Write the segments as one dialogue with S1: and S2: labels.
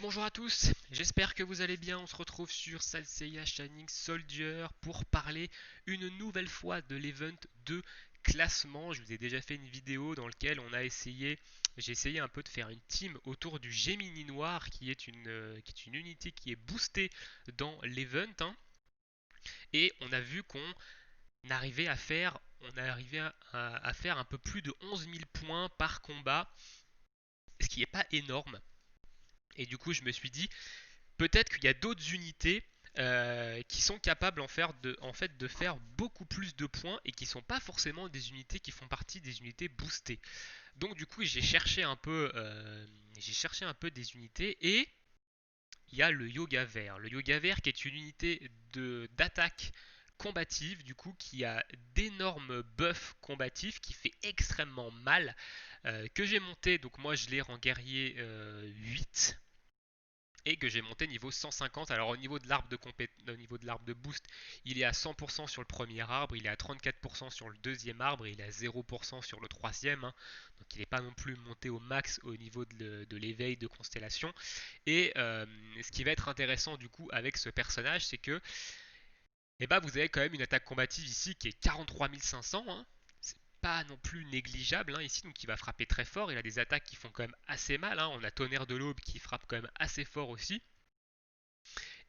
S1: Bonjour à tous, j'espère que vous allez bien. On se retrouve sur Salseia Shining Soldier pour parler une nouvelle fois de l'event de classement. Je vous ai déjà fait une vidéo dans laquelle j'ai essayé un peu de faire une team autour du Gemini Noir qui est une unité qui est boostée dans l'event, hein. Et on a vu qu'on arrivait à faire, à faire un peu plus de 11 000 points par combat, ce qui n'est pas énorme. Et du coup, je me suis dit, peut-être qu'il y a d'autres unités qui sont capables en fait, de faire beaucoup plus de points et qui ne sont pas forcément des unités qui font partie des unités boostées. Donc du coup j'ai cherché un peu des unités et il y a le Yoga Vert. Le Yoga Vert qui est une unité d'attaque combative du coup qui a d'énormes buffs combatifs qui fait extrêmement mal que j'ai monté. Donc moi je l'ai en guerrier 8 et que j'ai monté niveau 150. Alors au niveau de l'arbre de boost, il est à 100% sur le premier arbre, il est à 34% sur le deuxième arbre et il est à 0% sur le troisième, hein. Donc il n'est pas non plus monté au max au niveau de l'éveil de constellation. Et ce qui va être intéressant du coup avec ce personnage, c'est que vous avez quand même une attaque combative ici qui est 43 500, hein. C'est pas non plus négligeable, hein, ici, donc il va frapper très fort. Il a des attaques qui font quand même assez mal, hein. On a Tonnerre de l'Aube qui frappe quand même assez fort aussi.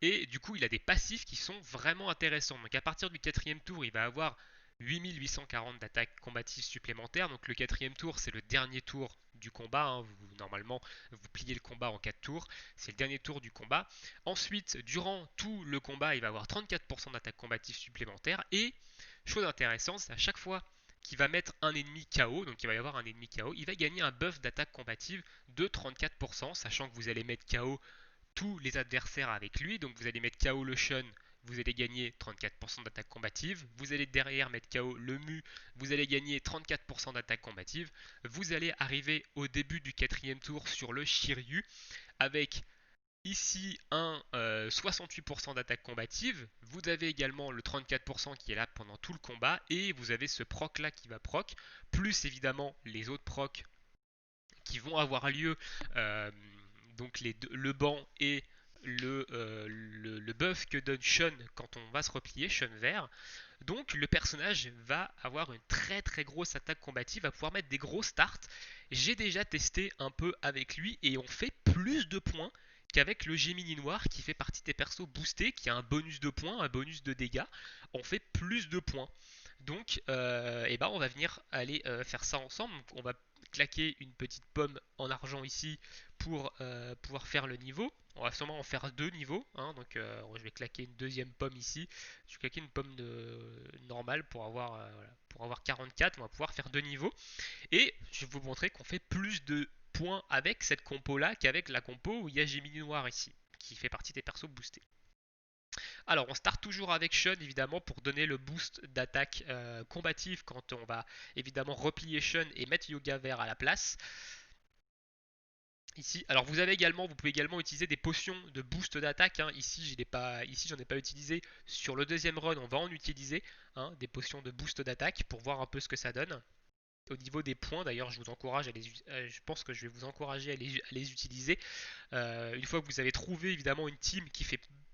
S1: Et du coup, il a des passifs qui sont vraiment intéressants. Donc à partir du quatrième tour, il va avoir 8840 d'attaque combative supplémentaires. Donc le quatrième tour, c'est le dernier tour du combat, hein. Normalement, vous pliez le combat en 4 tours. C'est le dernier tour du combat. Ensuite, durant tout le combat, il va avoir 34% d'attaque combative supplémentaire. Et, chose intéressante, c'est à chaque fois qu'il va mettre un ennemi KO, donc il va y avoir un ennemi KO, il va gagner un buff d'attaque combative de 34%, sachant que vous allez mettre KO tous les adversaires avec lui. Donc vous allez mettre KO le Shun, vous allez gagner 34% d'attaque combative. Vous allez derrière mettre KO le Mu, vous allez gagner 34% d'attaque combative. Vous allez arriver au début du quatrième tour sur le Shiryu avec ici un 68% d'attaque combative. Vous avez également le 34% qui est là pendant tout le combat. Et vous avez ce proc là qui va proc, plus évidemment les autres procs qui vont avoir lieu, euh, donc le banc et le buff que donne Sean quand on va se replier, Sean vert. Donc le personnage va avoir une très très grosse attaque combative, va pouvoir mettre des gros starts. J'ai déjà testé un peu avec lui et on fait plus de points qu'avec le Gemini Noir qui fait partie des persos boostés, qui a un bonus de points, un bonus de dégâts. On fait plus de points. Donc on va venir aller faire ça ensemble. Donc, on va claquer une petite pomme en argent ici pour pouvoir faire le niveau. On va sûrement en faire deux niveaux, hein. Donc je vais claquer une deuxième pomme ici. Je vais claquer une pomme normale pour avoir 44. On va pouvoir faire deux niveaux. Et je vais vous montrer qu'on fait plus de points avec cette compo là qu'avec la compo où il y a Gemini Noir ici, qui fait partie des persos boostés. Alors, on start toujours avec Sean, évidemment, pour donner le boost d'attaque combative quand on va évidemment replier Sean et mettre Yoga Vert à la place. Ici, alors vous pouvez également utiliser des potions de boost d'attaque, hein. Ici, j'en ai pas utilisé. Sur le deuxième run, on va en utiliser, hein, des potions de boost d'attaque pour voir un peu ce que ça donne. Au niveau des points, d'ailleurs, je pense que je vais vous encourager à les utiliser. Une fois que vous avez trouvé évidemment une team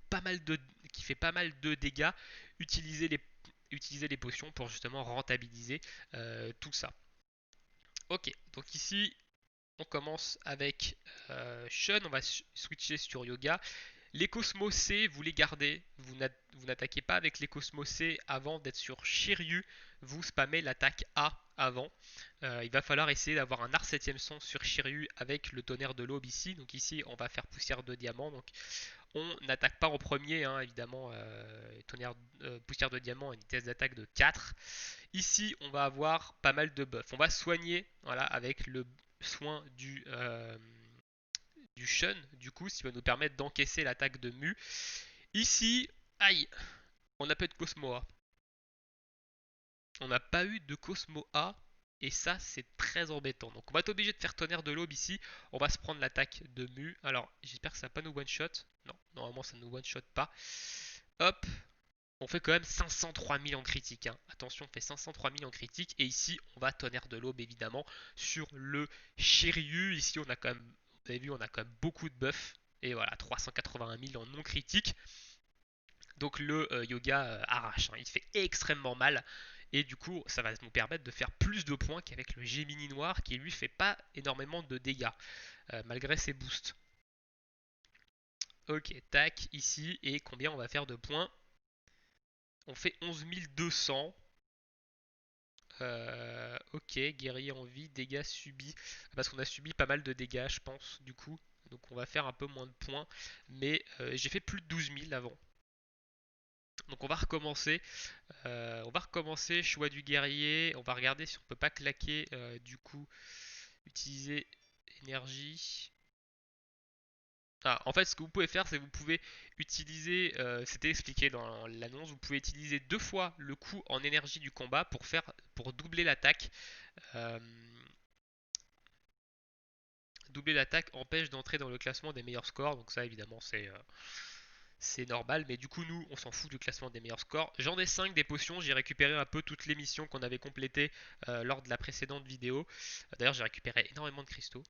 S1: pas mal de, qui fait pas mal de dégâts, utilisez les, utilisez les potions pour justement rentabiliser tout ça. Ok, donc ici on commence avec Shun, on va switcher sur Yoga. Les Cosmosés, vous les gardez, vous n'attaquez pas avec les Cosmosés avant d'être sur Shiryu, vous spammez l'attaque A avant. Il va falloir essayer d'avoir un art 7ème son sur Shiryu avec le tonnerre de l'aube ici. Donc ici on va faire poussière de diamant. Donc on n'attaque pas en premier, hein, évidemment. Poussière de diamant a une vitesse d'attaque de 4. Ici on va avoir pas mal de buffs. On va soigner, voilà, avec le soin du Shun, du coup, ce qui va nous permettre d'encaisser l'attaque de Mu. Ici, aïe, on n'a pas eu de Cosmo A. On n'a pas eu de Cosmo A. Et ça, c'est très embêtant. Donc, on va être obligé de faire tonnerre de l'aube ici. On va se prendre l'attaque de Mu. Alors, j'espère que ça va pas nous one-shot. Non, normalement, ça ne nous one-shot pas. Hop. On fait quand même 503 000 en critique, hein. Attention, on fait 503 000 en critique. Et ici, on va tonnerre de l'aube, évidemment, sur le Shiryu. Ici, on a quand même, vous avez vu, on a quand même beaucoup de buffs. Et voilà, 381 000 en non critique. Donc le yoga arrache, hein. Il fait extrêmement mal. Et du coup, ça va nous permettre de faire plus de points qu'avec le Gemini noir qui lui fait pas énormément de dégâts malgré ses boosts. Ok, tac, ici. Et combien on va faire de points? On fait 11 200. Ok, guerrier en vie, dégâts subis. Parce qu'on a subi pas mal de dégâts, je pense, du coup. Donc on va faire un peu moins de points. Mais j'ai fait plus de 12 000 avant. Donc on va recommencer. Choix du guerrier. On va regarder si on peut pas claquer. Du coup, utiliser énergie. Ah, en fait, ce que vous pouvez faire, c'est que vous pouvez utiliser, c'était expliqué dans l'annonce, vous pouvez utiliser deux fois le coût en énergie du combat pour doubler l'attaque. Euh, Doubler l'attaque empêche d'entrer dans le classement des meilleurs scores, donc ça évidemment c'est normal, mais du coup nous on s'en fout du classement des meilleurs scores. J'en ai 5 des potions, j'ai récupéré un peu toutes les missions qu'on avait complétées lors de la précédente vidéo. D'ailleurs j'ai récupéré énormément de cristaux.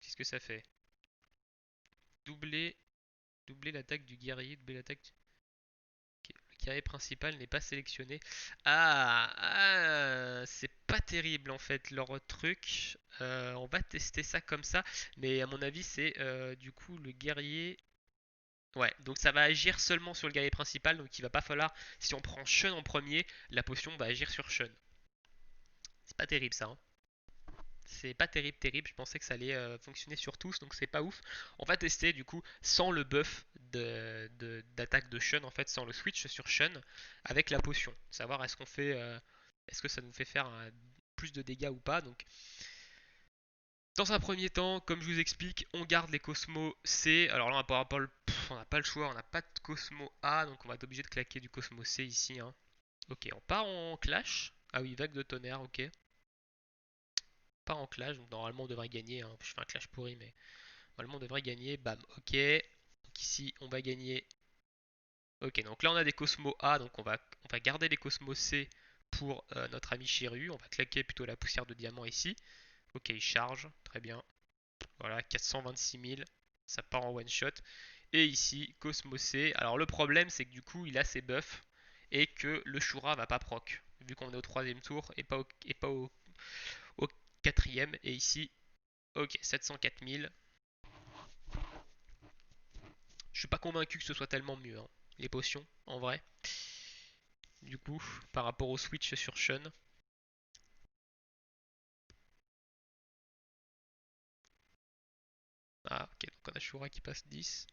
S1: Qu'est-ce que ça fait? Doubler, doubler l'attaque du guerrier, doubler l'attaque. Ok, le guerrier principal n'est pas sélectionné. C'est pas terrible en fait leur truc. On va tester ça comme ça, mais à mon avis c'est du coup le guerrier. Ouais, donc ça va agir seulement sur le guerrier principal, donc il va pas falloir, si on prend Shun en premier, la potion va agir sur Shun. C'est pas terrible ça, hein. C'est pas terrible, je pensais que ça allait fonctionner sur tous, donc c'est pas ouf. On va tester du coup sans le buff d'attaque de Shun, en fait, sans le switch sur Shun, avec la potion. Savoir est-ce qu'on fait, est-ce que ça nous fait faire plus de dégâts ou pas. Donc dans un premier temps, comme je vous explique, on garde les Cosmos C. Alors là, on n'a pas le choix, on n'a pas de Cosmo A, donc on va être obligé de claquer du Cosmo C ici, hein. Ok, on part en clash. Ah oui, vague de tonnerre, ok. Pas en clash, donc normalement on devrait gagner, hein. Je fais un clash pourri, mais normalement on devrait gagner. Bam, ok. Donc ici, on va gagner. Ok, donc là on a des Cosmos A, donc on va garder les Cosmos C pour notre ami Shiryu. On va claquer plutôt la poussière de diamant ici. Ok, il charge, très bien. Voilà, 426 000, ça part en one shot. Et ici, Cosmosé. Alors le problème, c'est que du coup, il a ses buffs et que le Shura va pas proc, vu qu'on est au troisième tour et pas au quatrième. Et ici, ok, 704 000. Je suis pas convaincu que ce soit tellement mieux, hein, les potions, en vrai. Du coup, par rapport au switch sur Shun. Ah, ok, donc on a Shura qui passe 10.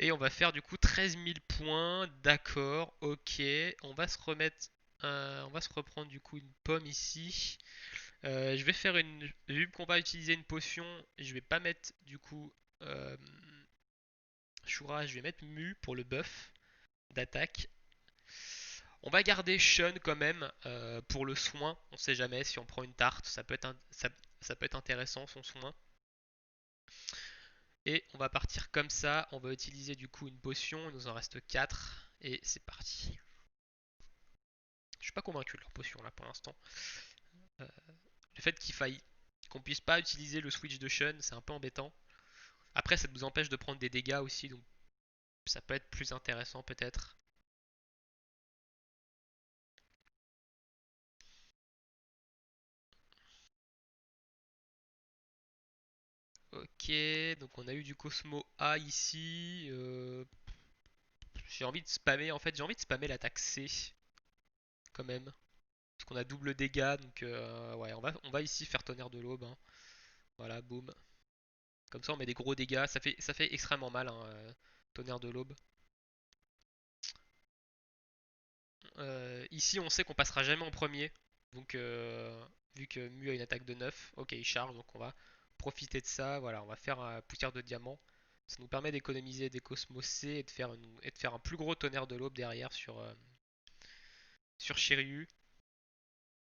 S1: Et on va faire du coup 13 000 points. D'accord, ok. On va se remettre. On va se reprendre du coup une pomme ici. Je vais faire une. Vu qu'on va utiliser une potion, je vais pas mettre du coup euh, Shura, je vais mettre Mu pour le buff d'attaque. On va garder Shun quand même pour le soin. On sait jamais si on prend une tarte, ça peut être intéressant son soin. Et on va partir comme ça. On va utiliser du coup une potion. Il nous en reste 4. Et c'est parti. Je suis pas convaincu de leur potion là pour l'instant. Euh, le fait qu'il faille qu'on puisse pas utiliser le switch de Shun, c'est un peu embêtant. Après, ça nous empêche de prendre des dégâts aussi, donc ça peut être plus intéressant peut-être. Ok, donc on a eu du Cosmo A ici. J'ai envie de spammer, en fait, j'ai envie de spammer l'attaque C quand même. Parce qu'on a double dégâts, donc ouais, on va ici faire tonnerre de l'aube, hein. Voilà, boum. Comme ça, on met des gros dégâts. Ça fait extrêmement mal, hein, tonnerre de l'aube. Ici, on sait qu'on passera jamais en premier. Donc, vu que Mu a une attaque de 9, ok, il charge, donc on va profiter de ça. Voilà, on va faire poussière de diamant. Ça nous permet d'économiser des cosmos C et de faire un plus gros tonnerre de l'aube derrière sur Shiryu.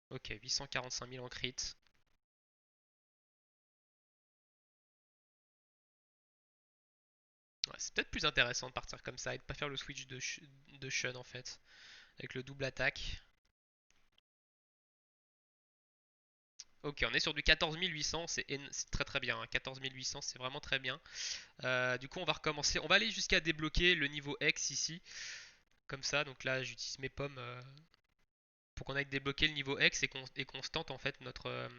S1: Ok, 845 000 en crit. Ouais, c'est peut-être plus intéressant de partir comme ça et de pas faire le switch de Shun en fait. Avec le double attaque. Ok, on est sur du 14 800, c'est très très bien, hein. 14 800, c'est vraiment très bien. Du coup, on va recommencer. On va aller jusqu'à débloquer le niveau X ici, comme ça. Donc là, j'utilise mes pommes pour qu'on aille débloquer le niveau X et qu'on se tente en fait notre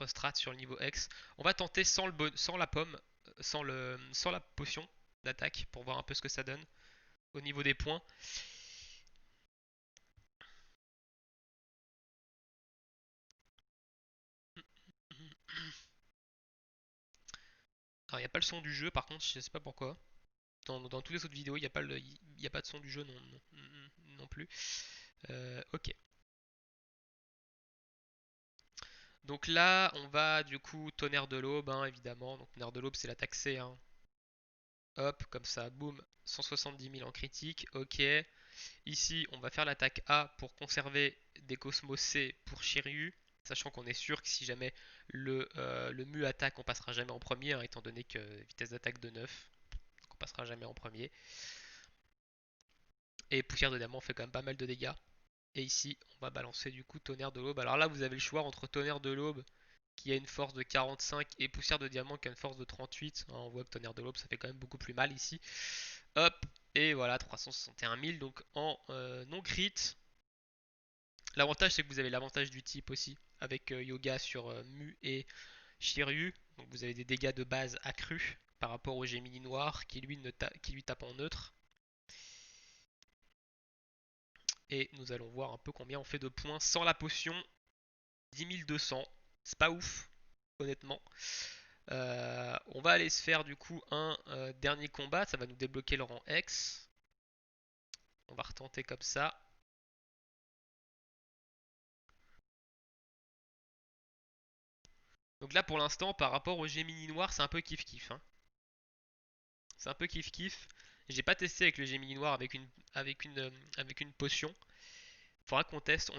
S1: strat sur le niveau X. On va tenter sans la pomme, sans la potion d'attaque pour voir un peu ce que ça donne au niveau des points. Alors, il n'y a pas le son du jeu, par contre, je sais pas pourquoi. Dans toutes les autres vidéos, il n'y a, pas y a pas de son du jeu non plus. Ok. Donc là, on va du coup tonnerre de l'aube, hein, évidemment. Donc tonnerre de l'aube, c'est l'attaque C, hein. Hop, comme ça, boum, 170 000 en critique. Ok. Ici, on va faire l'attaque A pour conserver des cosmos C pour Shiryu. Sachant qu'on est sûr que si jamais le Mu attaque, on passera jamais en premier, hein, étant donné que vitesse d'attaque de 9. Donc on passera jamais en premier. Et poussière de diamant fait quand même pas mal de dégâts. Et ici, on va balancer du coup tonnerre de l'aube. Alors là, vous avez le choix entre tonnerre de l'aube qui a une force de 45 et poussière de diamant qui a une force de 38. On voit que tonnerre de l'aube, ça fait quand même beaucoup plus mal ici. Hop, et voilà, 361 000. Donc en non crit. L'avantage, c'est que vous avez l'avantage du type aussi, avec Yoga sur Mu et Shiryu. Donc vous avez des dégâts de base accrus par rapport au Gemini noir qui lui, qui lui tape en neutre. Et nous allons voir un peu combien on fait de points sans la potion. 10 200. C'est pas ouf, honnêtement. On va aller se faire du coup un dernier combat. Ça va nous débloquer le rang X. On va retenter comme ça. Donc là pour l'instant par rapport au Gemini noir c'est un peu kiff kiff, hein. C'est un peu kiff kiff. J'ai pas testé avec le Gemini noir avec une potion. Faudra qu'on teste.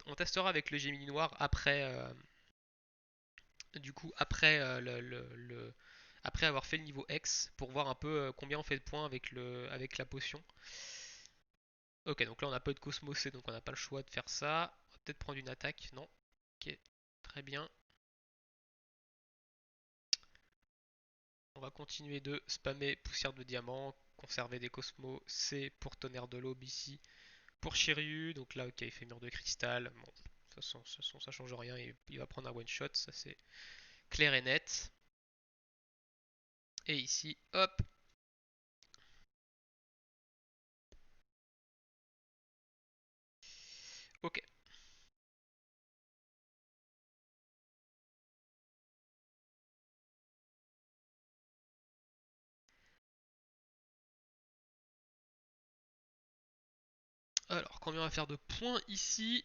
S1: On testera avec le Gemini noir après du coup après après avoir fait le niveau X pour voir un peu combien on fait de points avec la potion. Ok, donc là on n'a pas eu de Cosmos C, donc on n'a pas le choix de faire ça. On va peut-être prendre une attaque, non? Ok, très bien. On va continuer de spammer poussière de diamant, conserver des Cosmos C pour tonnerre de l'aube ici. Pour Shiryu, donc là ok il fait mur de cristal. Bon, de toute façon ça change rien, il va prendre un one shot, ça c'est clair et net. Et ici, hop. Ok. Alors, combien on va faire de points ici?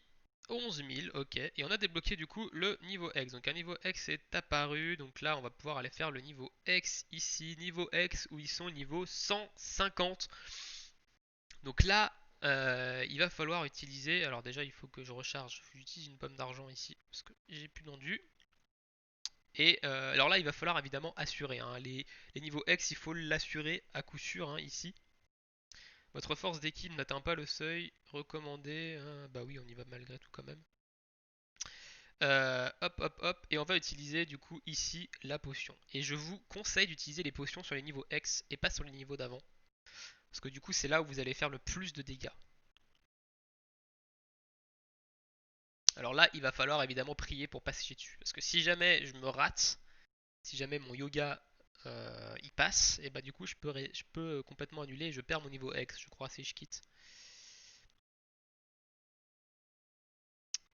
S1: 11 000, ok. Et on a débloqué du coup le niveau X. Donc un niveau X est apparu. Donc là, on va pouvoir aller faire le niveau X ici. Niveau X où ils sont niveau 150. Donc là, il va falloir utiliser. Alors déjà, il faut que je recharge. J'utilise une pomme d'argent ici parce que j'ai plus d'endu. Et alors là, il va falloir évidemment assurer, hein. Les niveaux X, il faut l'assurer à coup sûr, hein, ici. Votre force d'équipe n'atteint pas le seuil recommandé. Bah oui, on y va malgré tout quand même. Hop, hop, hop. Et on va utiliser du coup ici la potion. Et je vous conseille d'utiliser les potions sur les niveaux X et pas sur les niveaux d'avant. Parce que du coup, c'est là où vous allez faire le plus de dégâts. Alors là, il va falloir évidemment prier pour passer dessus. Parce que si jamais je me rate, si jamais mon yoga il passe, et bah du coup, je peux complètement annuler et je perds mon niveau X, je crois, si je quitte.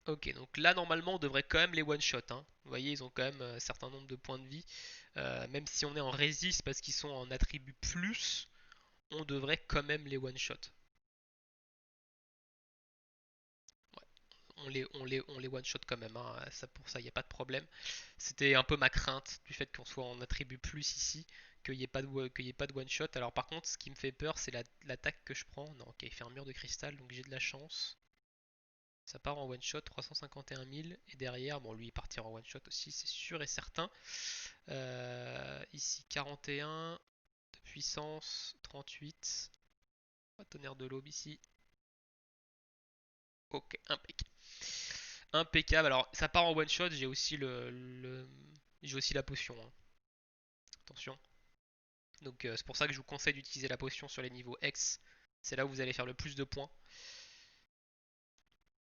S1: Ok, donc là normalement on devrait quand même les one-shot, hein. Vous voyez, ils ont quand même un certain nombre de points de vie. Même si on est en résist parce qu'ils sont en attribut plus, on devrait quand même les one-shot. Ouais, on les one-shot quand même, hein. Ça, pour ça, il n'y a pas de problème. C'était un peu ma crainte du fait qu'on soit en attribut plus ici, qu'il y ait pas de one-shot. Alors par contre, ce qui me fait peur, c'est l'attaque que je prends. Non, ok, il fait un mur de cristal, donc j'ai de la chance. Ça part en one shot, 351 000. Et derrière, bon, lui, il partira en one shot aussi, c'est sûr et certain. Ici, 41 de puissance, 38. Tonnerre de l'aube ici. Ok, impec. impeccable. Alors ça part en one shot, j'ai aussi la potion, hein. Attention. Donc c'est pour ça que je vous conseille d'utiliser la potion sur les niveaux X. C'est là où vous allez faire le plus de points.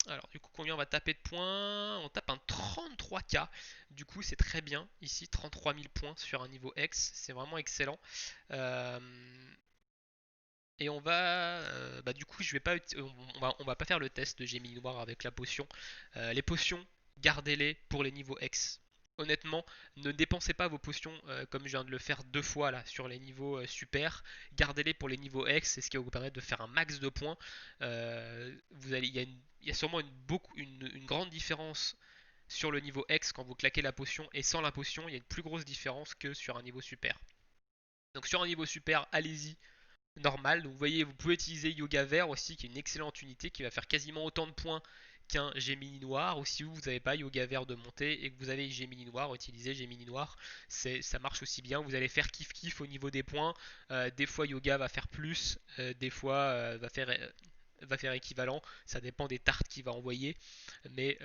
S1: Alors du coup combien on va taper de points? On tape un 33K. Du coup c'est très bien. Ici 33 000 points sur un niveau X. C'est vraiment excellent. Euh, Et on va, bah du coup, je vais pas, on va pas faire le test de Gemini Noir avec la potion. Les potions, gardez-les pour les niveaux X. Honnêtement, ne dépensez pas vos potions comme je viens de le faire deux fois là sur les niveaux super. Gardez-les pour les niveaux X, c'est ce qui va vous permettre de faire un max de points. Il y a sûrement une grande différence sur le niveau X quand vous claquez la potion et sans la potion, il y a une plus grosse différence que sur un niveau super. Donc sur un niveau super, allez-y, normal. Donc vous voyez, vous pouvez utiliser Yoga Vert aussi, qui est une excellente unité qui va faire quasiment autant de points qu'un Gemini Noir. Ou si vous n'avez pas Yoga Vert de montée et que vous avez Gemini Noir, utilisez Gemini Noir. Ça marche aussi bien. Vous allez faire kiff kiff au niveau des points. Des fois Yoga va faire plus, des fois va faire équivalent, ça dépend des tartes qu'il va envoyer, mais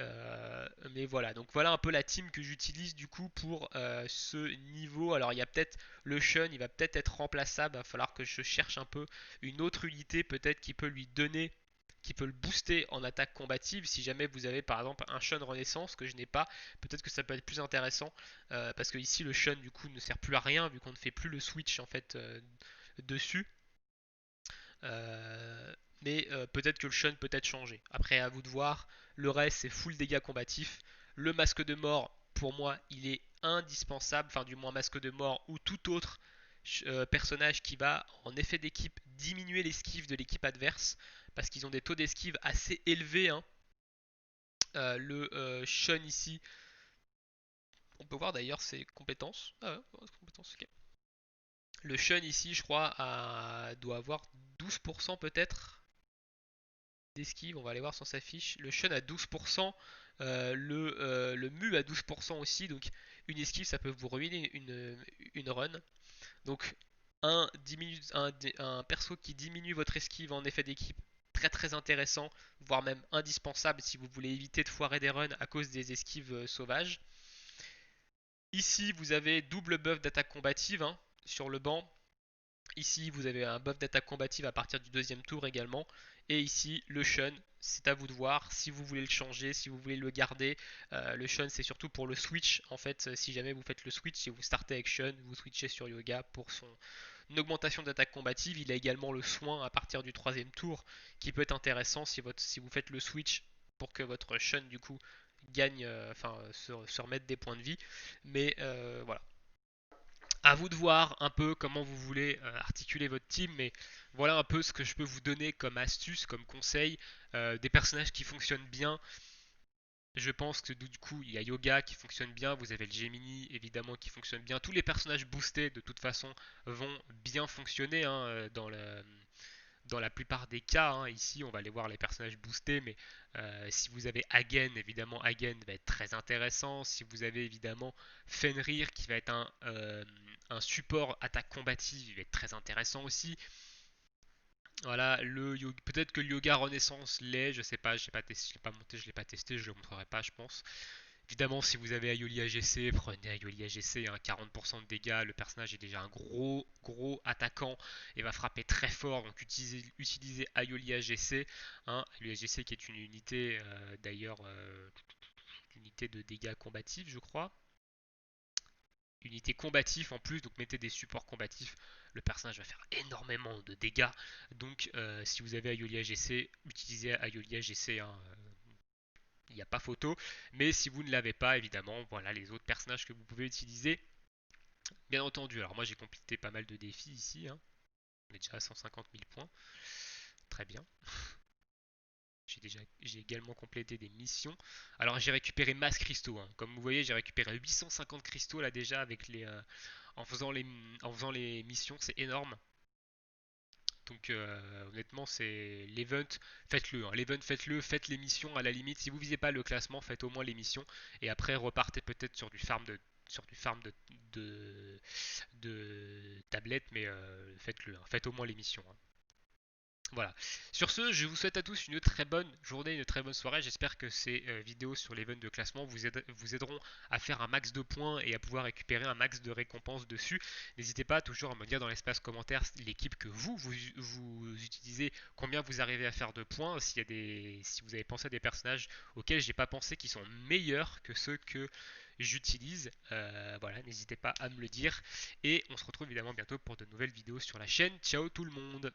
S1: voilà, donc voilà un peu la team que j'utilise du coup pour ce niveau. Alors il y a peut-être le Shun, il va peut-être être remplaçable, il va falloir que je cherche un peu une autre unité peut-être qui peut lui donner, qui peut le booster en attaque combative. Si jamais vous avez par exemple un Shun Renaissance que je n'ai pas, peut-être que ça peut être plus intéressant, parce que ici le Shun du coup ne sert plus à rien vu qu'on ne fait plus le switch en fait dessus. Euh, mais peut-être que le Shun peut être changé. Après, à vous de voir. Le reste, c'est full dégâts combatifs. Le masque de mort, pour moi, il est indispensable. Enfin, du moins, masque de mort ou tout autre personnage qui va, en effet d'équipe, diminuer l'esquive de l'équipe adverse. Parce qu'ils ont des taux d'esquive assez élevés, hein. Le Shun ici, on peut voir d'ailleurs ses compétences. Ah ouais, compétences, ok. Le Shun ici, je crois, doit avoir 12% peut-être d'esquive, on va aller voir sur sa fiche. Le Shun à 12%, le Mu à 12% aussi, donc une esquive ça peut vous ruiner une run. Donc un perso qui diminue votre esquive en effet d'équipe, très très intéressant, voire même indispensable si vous voulez éviter de foirer des runs à cause des esquives sauvages. Ici vous avez double buff d'attaque combative, hein, sur le banc. Ici, vous avez un buff d'attaque combative à partir du deuxième tour également. Et ici, le Shun, c'est à vous de voir si vous voulez le changer, si vous voulez le garder. Le Shun, c'est surtout pour le switch. En fait, si jamais vous faites le switch, si vous startez avec Shun, vous switchez sur Yoga pour son augmentation d'attaque combative. Il a également le soin à partir du troisième tour qui peut être intéressant si vous faites le switch pour que votre Shun, du coup, gagne, se remette des points de vie. Mais voilà, à vous de voir un peu comment vous voulez articuler votre team, mais voilà un peu ce que je peux vous donner comme astuce, comme conseil. Des personnages qui fonctionnent bien. Je pense que du coup, il y a Yoga qui fonctionne bien, vous avez le Gemini évidemment qui fonctionne bien. Tous les personnages boostés de toute façon vont bien fonctionner, hein, dans la plupart des cas, hein. Ici, on va aller voir les personnages boostés, mais si vous avez Hagen, évidemment, Hagen va être très intéressant. Si vous avez évidemment Fenrir, qui va être un support attaque combative, il va être très intéressant aussi. Voilà, peut-être que le Yoga Renaissance l'est, je sais pas, je l'ai pas monté, je l'ai pas testé, je le montrerai pas, je pense. Évidemment, si vous avez Aioli AGC, prenez Aioli AGC, hein, 40% de dégâts, le personnage est déjà un gros attaquant et va frapper très fort, donc utilisez Aioli AGC, hein, Aioli AGC qui est une unité d'ailleurs, unité de dégâts combatifs je crois, unité combatif en plus, donc mettez des supports combatifs, le personnage va faire énormément de dégâts, donc si vous avez Aioli AGC, utilisez Aioli AGC, hein, il n'y a pas photo. Mais si vous ne l'avez pas, évidemment, voilà les autres personnages que vous pouvez utiliser. Bien entendu, alors moi j'ai complété pas mal de défis ici, hein. On est déjà à 150 000 points. Très bien. J'ai également complété des missions. Alors j'ai récupéré masse cristaux, hein. Comme vous voyez, j'ai récupéré 850 cristaux là déjà avec en faisant les missions, c'est énorme. Donc honnêtement, c'est l'event, faites-le, hein. L'event, faites-le, faites les missions à la limite. Si vous visez pas le classement, faites au moins les missions et après repartez peut-être sur du farm de tablette, mais faites-le, hein. Faites au moins les missions, hein. Voilà. Sur ce, je vous souhaite à tous une très bonne journée, une très bonne soirée. J'espère que ces vidéos sur l'event de classement vous aideront à faire un max de points et à pouvoir récupérer un max de récompenses dessus. N'hésitez pas toujours à me dire dans l'espace commentaire l'équipe que vous utilisez, combien vous arrivez à faire de points, si vous avez pensé à des personnages auxquels j'ai pas pensé qui sont meilleurs que ceux que j'utilise. Voilà, n'hésitez pas à me le dire. Et on se retrouve évidemment bientôt pour de nouvelles vidéos sur la chaîne. Ciao tout le monde!